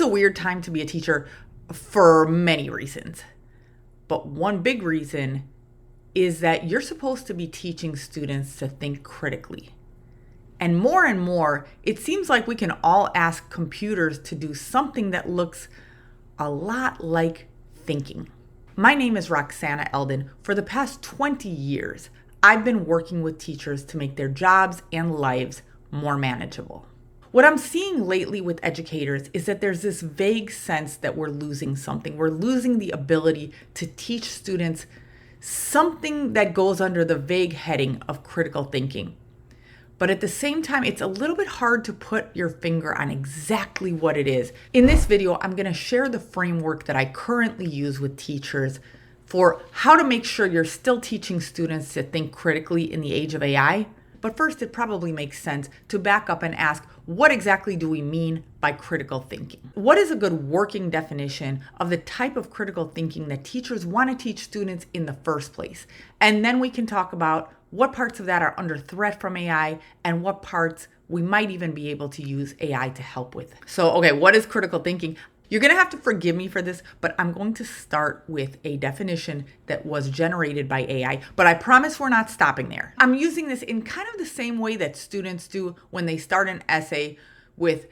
weird time to be a teacher for many reasons. But one big reason is that you're supposed to be teaching students to think critically. And more, it seems like we can all ask computers to do something that looks a lot like thinking. My name is Roxana Eldon. For the past 20 years, I've been working with teachers to make their jobs and lives more manageable. What I'm seeing lately with educators is that there's this vague sense that we're losing something. We're losing the ability to teach students something that goes under the vague heading of critical thinking. But at the same time, it's a little bit hard to put your finger on exactly what it is. In this video, I'm going to share the framework that I currently use with teachers for how to make sure you're still teaching students to think critically in the age of AI. But first, it probably makes sense to back up and ask, what exactly do we mean by critical thinking? What is a good working definition of the type of critical thinking that teachers want to teach students in the first place? And then we can talk about what parts of that are under threat from AI and what parts we might even be able to use AI to help with. So, okay, what is critical thinking? You're going to have to forgive me for this, but I'm going to start with a definition that was generated by AI, but I promise we're not stopping there. I'm using this in kind of the same way that students do when they start an essay with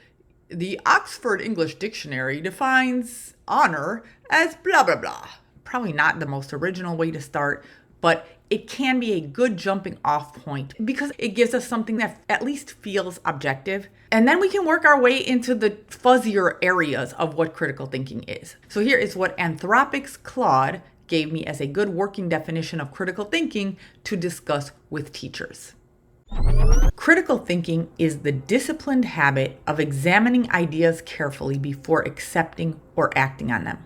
the Oxford English Dictionary defines honor as blah, blah, blah. Probably not the most original way to start, but it can be a good jumping off point because it gives us something that at least feels objective. And then we can work our way into the fuzzier areas of what critical thinking is. So here is what Anthropic's Claude gave me as a good working definition of critical thinking to discuss with teachers. Critical thinking is the disciplined habit of examining ideas carefully before accepting or acting on them,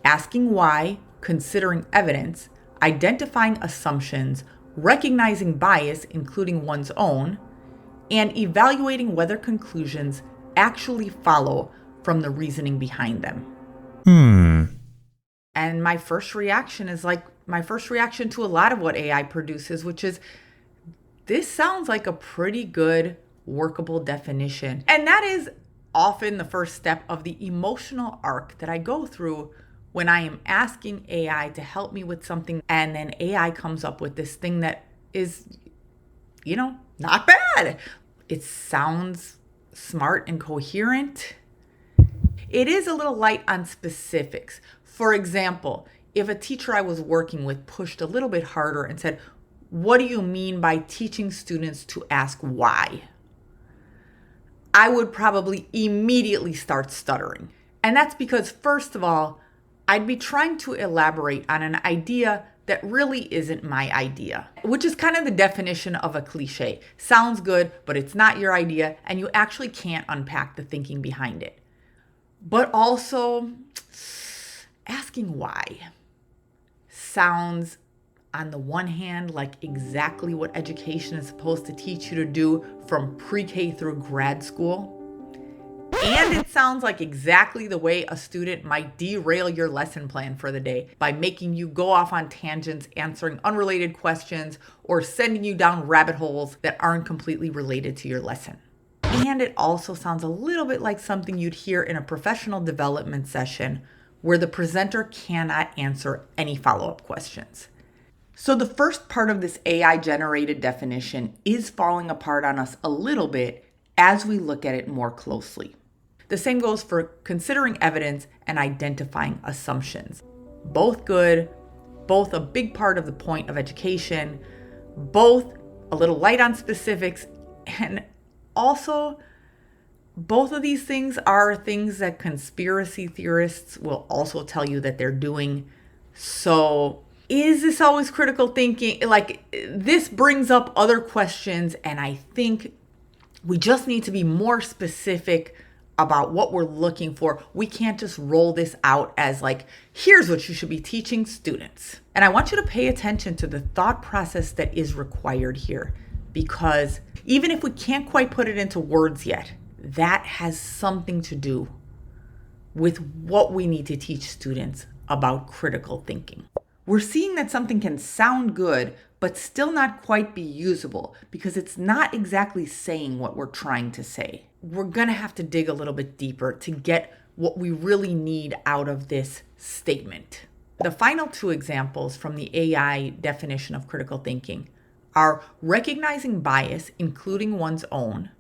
asking why, considering evidence, identifying assumptions, recognizing bias, including one's own, and evaluating whether conclusions actually follow from the reasoning behind them. And my first reaction is like my first reaction to a lot of what AI produces, which is this sounds like a pretty good workable definition. And that is often the first step of the emotional arc that I go through when I am asking AI to help me with something, and then AI comes up with this thing that is, not bad. It sounds smart and coherent. It is a little light on specifics. For example, if a teacher I was working with pushed a little bit harder and said, "What do you mean by teaching students to ask why?" I would probably immediately start stuttering. And that's because, first of all, I'd be trying to elaborate on an idea that really isn't my idea, which is kind of the definition of a cliche. Sounds good, but it's not your idea, and you actually can't unpack the thinking behind it. But also, asking why sounds, on the one hand, like exactly what education is supposed to teach you to do from pre-K through grad school. And it sounds like exactly the way a student might derail your lesson plan for the day by making you go off on tangents, answering unrelated questions, or sending you down rabbit holes that aren't completely related to your lesson. And it also sounds a little bit like something you'd hear in a professional development session where the presenter cannot answer any follow-up questions. So the first part of this AI-generated definition is falling apart on us a little bit as we look at it more closely. The same goes for considering evidence and identifying assumptions. Both good, both a big part of the point of education, both a little light on specifics, and also both of these things are things that conspiracy theorists will also tell you that they're doing. So is this always critical thinking? Like, this brings up other questions, and I think we just need to be more specific about what we're looking for. We can't just roll this out as like, here's what you should be teaching students. And I want you to pay attention to the thought process that is required here, because even if we can't quite put it into words yet, that has something to do with what we need to teach students about critical thinking. We're seeing that something can sound good, but still not quite be usable because it's not exactly saying what we're trying to say. We're gonna have to dig a little bit deeper to get what we really need out of this statement. The final two examples from the AI definition of critical thinking are recognizing bias, including one's own,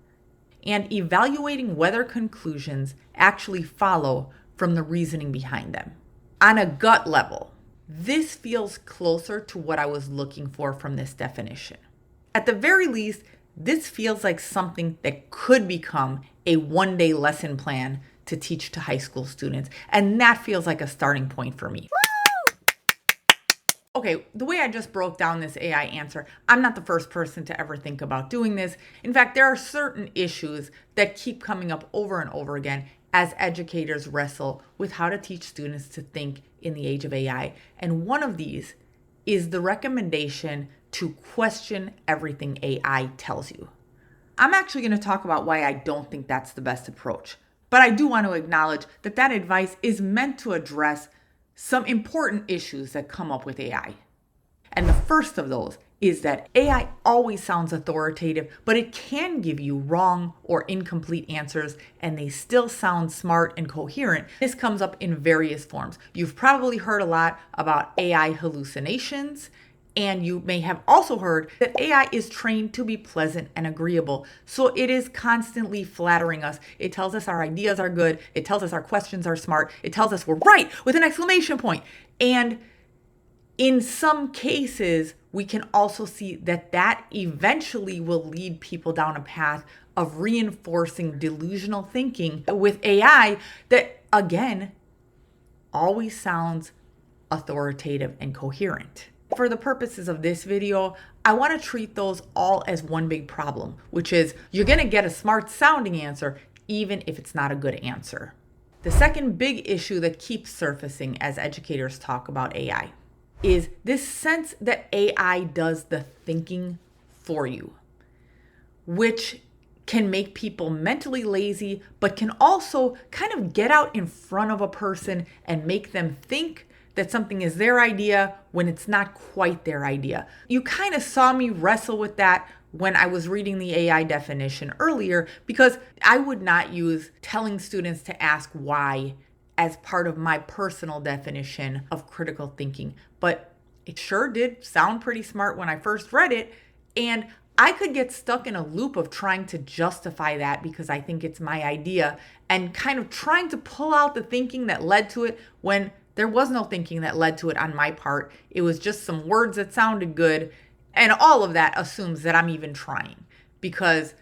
and evaluating whether conclusions actually follow from the reasoning behind them. On a gut level, this feels closer to what I was looking for from this definition. At the very least, this feels like something that could become a one-day lesson plan to teach to high school students, and that feels like a starting point for me. Okay, the way I just broke down this AI answer, I'm not the first person to ever think about doing this. In fact, there are certain issues that keep coming up over and over again as educators wrestle with how to teach students to think in the age of AI. And one of these is the recommendation to question everything AI tells you. I'm actually going to talk about why I don't think that's the best approach. But I do want to acknowledge that that advice is meant to address some important issues that come up with AI. And the first of those is that AI always sounds authoritative, but it can give you wrong or incomplete answers, and they still sound smart and coherent. This comes up in various forms. You've probably heard a lot about AI hallucinations, and you may have also heard that AI is trained to be pleasant and agreeable. So it is constantly flattering us. It tells us our ideas are good. It tells us our questions are smart. It tells us we're right with an exclamation point. And in some cases, we can also see that that eventually will lead people down a path of reinforcing delusional thinking with AI that, again, always sounds authoritative and coherent. For the purposes of this video, I want to treat those all as one big problem, which is you're going to get a smart sounding answer even if it's not a good answer. The second big issue that keeps surfacing as educators talk about AI is this sense that AI does the thinking for you, which can make people mentally lazy, but can also kind of get out in front of a person and make them think that something is their idea when it's not quite their idea. You kind of saw me wrestle with that when I was reading the AI definition earlier, because I would not use telling students to ask why as part of my personal definition of critical thinking. But it sure did sound pretty smart when I first read it, and I could get stuck in a loop of trying to justify that because I think it's my idea and kind of trying to pull out the thinking that led to it when there was no thinking that led to it on my part. It was just some words that sounded good. And all of that assumes that I'm even trying, because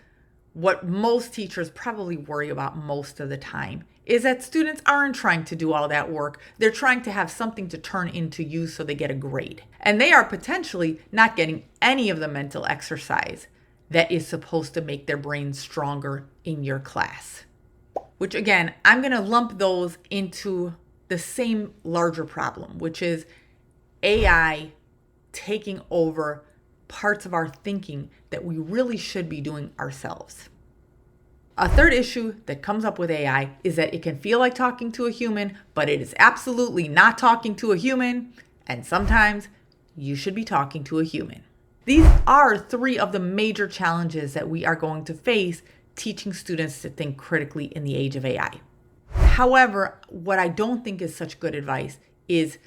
what most teachers probably worry about most of the time is that students aren't trying to do all that work. They're trying to have something to turn into use so they get a grade. And they are potentially not getting any of the mental exercise that is supposed to make their brains stronger in your class. Which again, I'm going to lump those into the same larger problem, which is AI taking over parts of our thinking that we really should be doing ourselves. A third issue that comes up with AI is that it can feel like talking to a human, but it is absolutely not talking to a human, and sometimes you should be talking to a human. These are three of the major challenges that we are going to face teaching students to think critically in the age of AI. However, what I don't think is such good advice is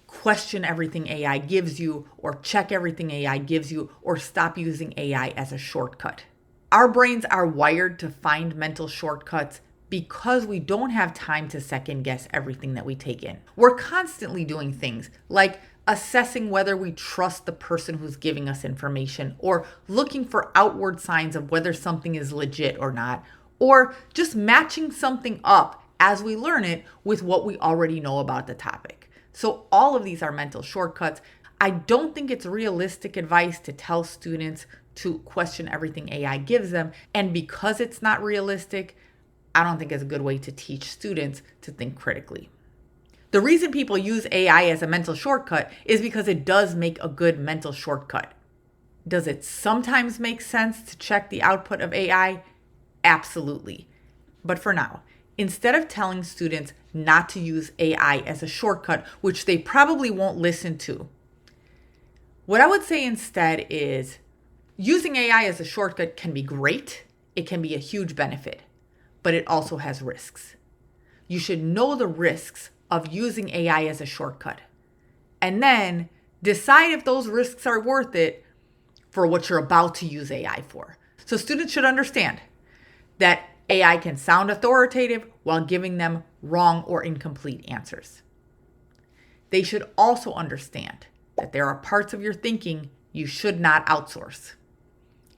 question everything AI gives you, or check everything AI gives you, or stop using AI as a shortcut. Our brains are wired to find mental shortcuts because we don't have time to second guess everything that we take in. We're constantly doing things like assessing whether we trust the person who's giving us information, or looking for outward signs of whether something is legit or not, or just matching something up as we learn it with what we already know about the topic. So all of these are mental shortcuts. I don't think it's realistic advice to tell students to question everything AI gives them. And because it's not realistic, I don't think it's a good way to teach students to think critically. The reason people use AI as a mental shortcut is because it does make a good mental shortcut. Does it sometimes make sense to check the output of AI? Absolutely. But for now, instead of telling students not to use AI as a shortcut, which they probably won't listen to, what I would say instead is using AI as a shortcut can be great. It can be a huge benefit, but it also has risks. you should know the risks of using AI as a shortcut. And then decide if those risks are worth it for what you're about to use AI for. So students should understand that AI can sound authoritative while giving them wrong or incomplete answers. They should also understand that there are parts of your thinking you should not outsource.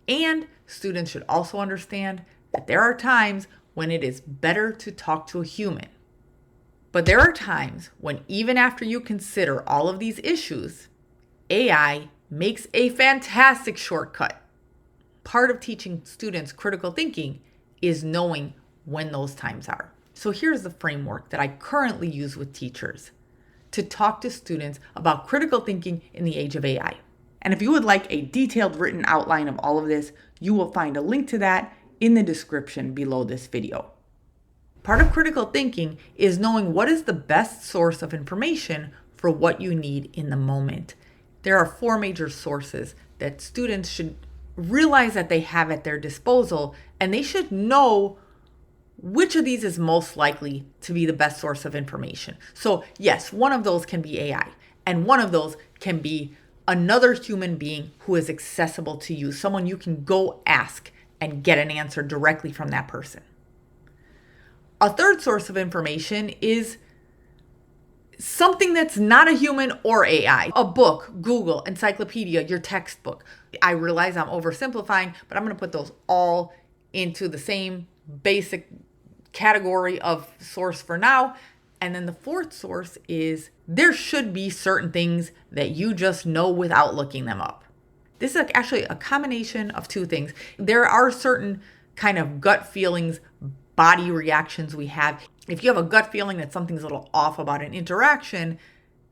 And students should also understand that there are times when it is better to talk to a human. But there are times when even after you consider all of these issues, AI makes a fantastic shortcut. Part of teaching students critical thinking is knowing when those times are. So here's the framework that I currently use with teachers to talk to students about critical thinking in the age of AI. And if you would like a detailed written outline of all of this, you will find a link to that in the description below this video. Part of critical thinking is knowing what is the best source of information for what you need in the moment. There are 4 major sources that students should realize that they have at their disposal, and they should know which of these is most likely to be the best source of information. So yes, one of those can be AI, and one of those can be another human being who is accessible to you, someone you can go ask and get an answer directly from that person. A third source of information is something that's not a human or AI. A book, Google, encyclopedia, your textbook. I realize I'm oversimplifying, but I'm going to put those all into the same basic category of source for now. And then the fourth source is there should be certain things that you just know without looking them up. This is actually a combination of 2 things. There are certain kind of gut feelings, body reactions we have. If you have a gut feeling that something's a little off about an interaction,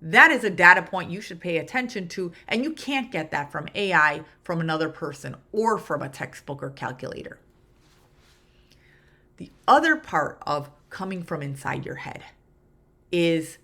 that is a data point you should pay attention to, and you can't get that from AI, from another person, or from a textbook or calculator. The other part of coming from inside your head is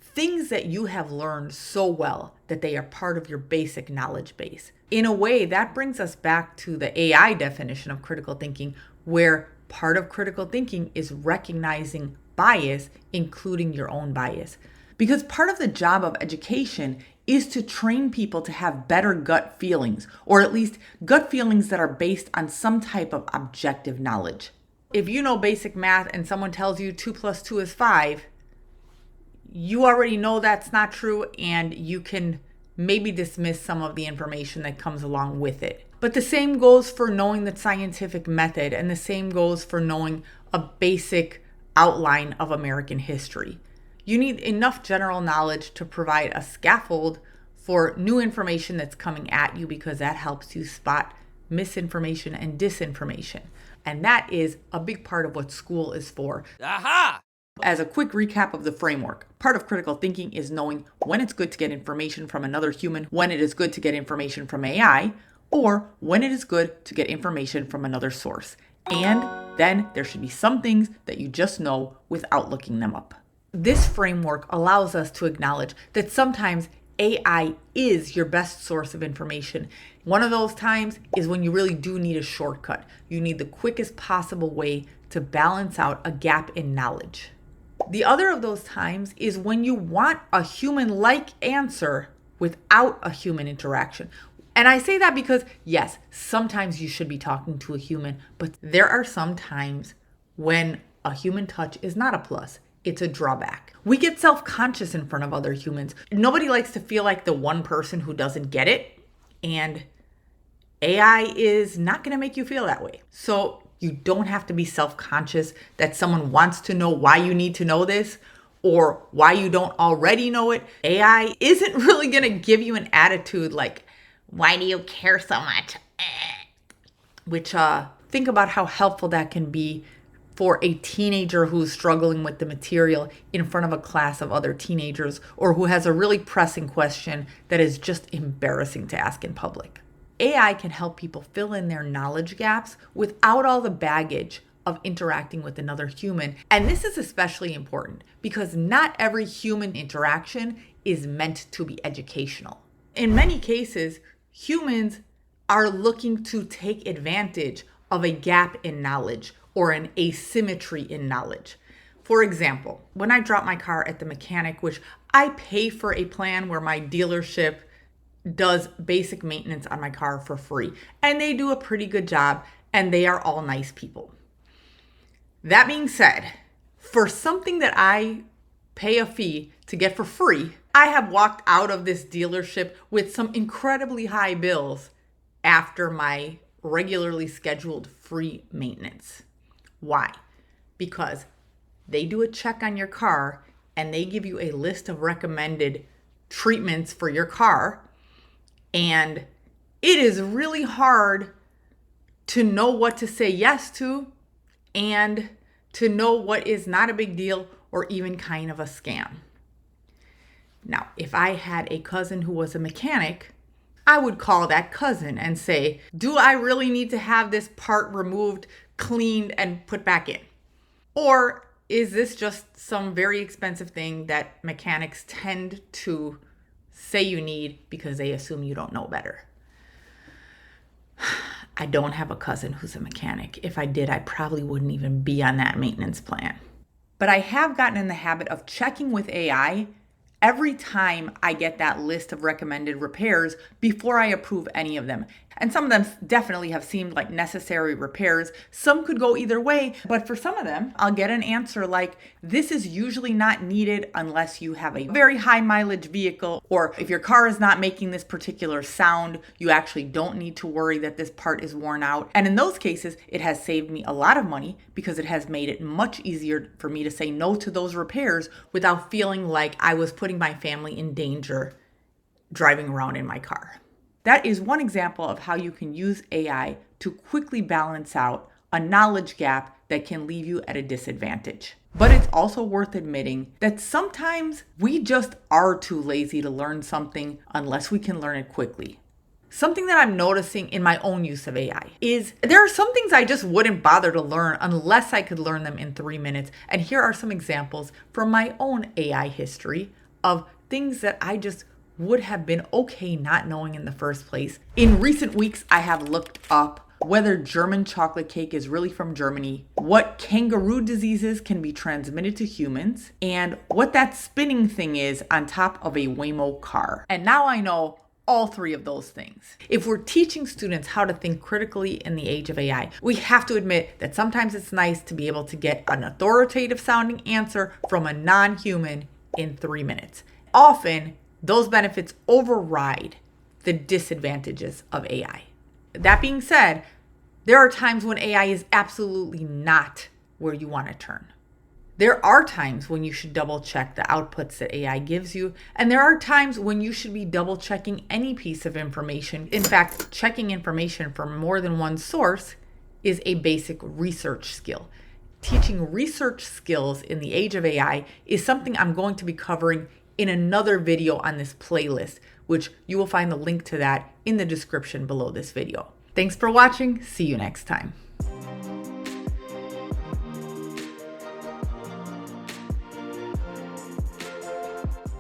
things that you have learned so well that they are part of your basic knowledge base. In a way, that brings us back to the AI definition of critical thinking, where part of critical thinking is recognizing bias, including your own bias. Because part of the job of education is to train people to have better gut feelings, or at least gut feelings that are based on some type of objective knowledge. If you know basic math and someone tells you 2 + 2 is 5, you already know that's not true, and you can maybe dismiss some of the information that comes along with it. But the same goes for knowing the scientific method, and the same goes for knowing a basic outline of American history. You need enough general knowledge to provide a scaffold for new information that's coming at you, because that helps you spot misinformation and disinformation. And that is a big part of what school is for. Aha! As a quick recap of the framework, part of critical thinking is knowing when it's good to get information from another human, when it is good to get information from AI, or when it is good to get information from another source. And then there should be some things that you just know without looking them up. This framework allows us to acknowledge that sometimes AI is your best source of information. One of those times is when you really do need a shortcut. You need the quickest possible way to balance out a gap in knowledge. The other of those times is when you want a human-like answer without a human interaction. And I say that because, yes, sometimes you should be talking to a human, but there are some times when a human touch is not a plus. It's a drawback. We get self-conscious in front of other humans. Nobody likes to feel like the one person who doesn't get it, and AI is not going to make you feel that way. So you don't have to be self-conscious that someone wants to know why you need to know this or why you don't already know it. AI isn't really going to give you an attitude like, why do you care so much? Which, think about how helpful that can be for a teenager who's struggling with the material in front of a class of other teenagers, or who has a really pressing question that is just embarrassing to ask in public. AI can help people fill in their knowledge gaps without all the baggage of interacting with another human. And this is especially important because not every human interaction is meant to be educational. In many cases, humans are looking to take advantage of a gap in knowledge or an asymmetry in knowledge. For example, when I drop my car at the mechanic, which I pay for a plan where my dealership does basic maintenance on my car for free, and they do a pretty good job, and they are all nice people. That being said, for something that I pay a fee to get for free, I have walked out of this dealership with some incredibly high bills after my regularly scheduled free maintenance. Why? Because they do a check on your car and they give you a list of recommended treatments for your car. And it is really hard to know what to say yes to and to know what is not a big deal or even kind of a scam. Now, if I had a cousin who was a mechanic, I would call that cousin and say, do I really need to have this part removed, cleaned, and put back in? Or is this just some very expensive thing that mechanics tend to say you need because they assume you don't know better? I don't have a cousin who's a mechanic. If I did, I probably wouldn't even be on that maintenance plan. But I have gotten in the habit of checking with AI every time I get that list of recommended repairs before I approve any of them. And some of them definitely have seemed like necessary repairs. Some could go either way, but for some of them, I'll get an answer like, this is usually not needed unless you have a very high mileage vehicle, or if your car is not making this particular sound, you actually don't need to worry that this part is worn out. And in those cases, it has saved me a lot of money because it has made it much easier for me to say no to those repairs without feeling like I was putting my family in danger driving around in my car. That is one example of how you can use AI to quickly balance out a knowledge gap that can leave you at a disadvantage. But it's also worth admitting that sometimes we just are too lazy to learn something unless we can learn it quickly. Something that I'm noticing in my own use of AI is there are some things I just wouldn't bother to learn unless I could learn them in 3 minutes. And here are some examples from my own AI history of things that I just would have been okay not knowing in the first place. In recent weeks, I have looked up whether German chocolate cake is really from Germany, what kangaroo diseases can be transmitted to humans, and what that spinning thing is on top of a Waymo car. And now I know all 3 of those things. If we're teaching students how to think critically in the age of AI, we have to admit that sometimes it's nice to be able to get an authoritative sounding answer from a non-human in 3 minutes. Often, those benefits override the disadvantages of AI. That being said, there are times when AI is absolutely not where you want to turn. There are times when you should double check the outputs that AI gives you, and there are times when you should be double checking any piece of information. In fact, checking information from more than one source is a basic research skill. Teaching research skills in the age of AI is something I'm going to be covering in another video on this playlist, which you will find the link to that in the description below this video. Thanks for watching. See you next time.